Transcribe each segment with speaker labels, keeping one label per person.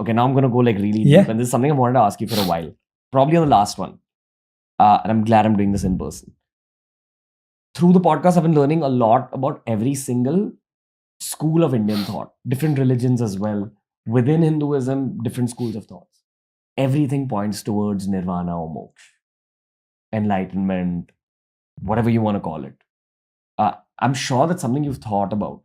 Speaker 1: Okay, now I'm going to go like really
Speaker 2: Yeah.
Speaker 1: deep. And this is something I wanted to ask you for a while. Probably on the last one. And I'm glad I'm doing this in person. Through the podcast, I've been learning a lot about every single school of Indian thought, different religions as well. Within Hinduism, different schools of thoughts. Everything points towards nirvana or moksha, enlightenment, whatever you want to call it. I'm sure that's something you've thought about.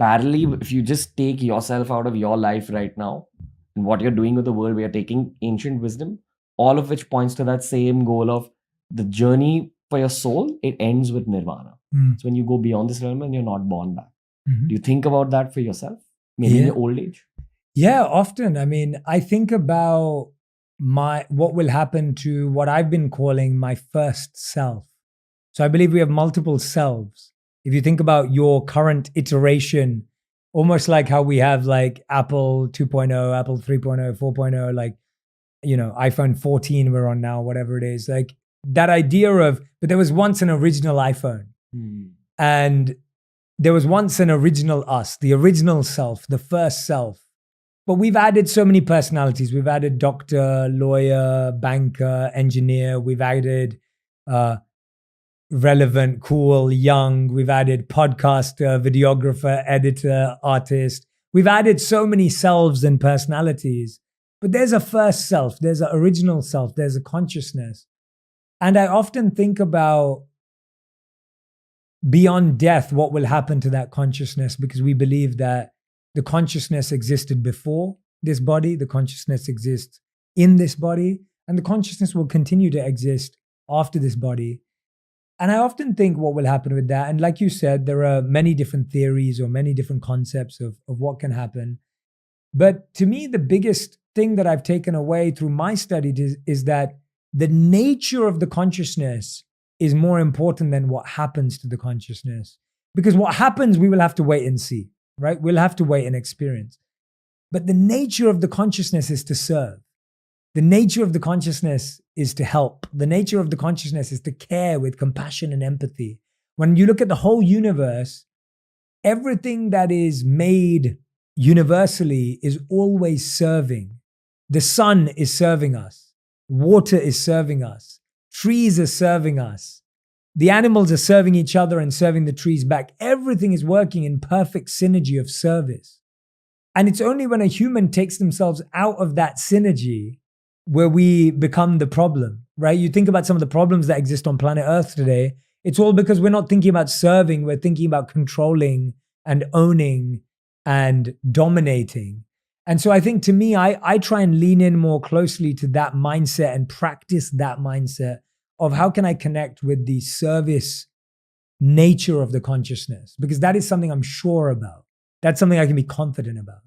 Speaker 1: Parallelly, if you just take yourself out of your life right now and what you're doing with the world, we are taking ancient wisdom, all of which points to that same goal of the journey for your soul, it ends with nirvana.
Speaker 2: Mm.
Speaker 1: So when you go beyond this realm and you're not born back.
Speaker 2: Mhm.
Speaker 1: Do you think about that for yourself? Maybe in your old age?
Speaker 2: Yeah, often. I mean, I think about what will happen to what I've been calling my first self. So I believe we have multiple selves. If you think about your current iteration, almost like how we have like Apple 2.0, Apple 3.0, 4.0, like, iPhone 14 we're on now, whatever it is, like that idea of, but there was once an original iPhone and there was once an original us, the original self, the first self. But we've added so many personalities. We've added doctor, lawyer, banker, engineer. We've added relevant, cool, young. We've added podcaster, videographer, editor, artist. We've added so many selves and personalities. But there's a first self. There's an original self. There's a consciousness. And I often think about beyond death, what will happen to that consciousness, because we believe that the consciousness existed before this body, the consciousness exists in this body, and the consciousness will continue to exist after this body. And I often think what will happen with that, and like you said, there are many different theories or many different concepts of what can happen. But to me, the biggest thing that I've taken away through my study is that the nature of the consciousness is more important than what happens to the consciousness. Because what happens, we will have to wait and see, right? We'll have to wait and experience. But the nature of the consciousness is to serve. The nature of the consciousness is to help. The nature of the consciousness is to care with compassion and empathy. When you look at the whole universe, everything that is made universally is always serving. The sun is serving us. Water is serving us. Trees are serving us. The animals are serving each other and serving the trees back. Everything is working in perfect synergy of service. And it's only when a human takes themselves out of that synergy where we become the problem, right? You think about some of the problems that exist on planet Earth today. It's all because we're not thinking about serving. We're thinking about controlling and owning and dominating. And so I think, to me, I try and lean in more closely to that mindset and practice that mindset of how can I connect with the service nature of the consciousness, because that is something I'm sure about. That's something I can be confident about.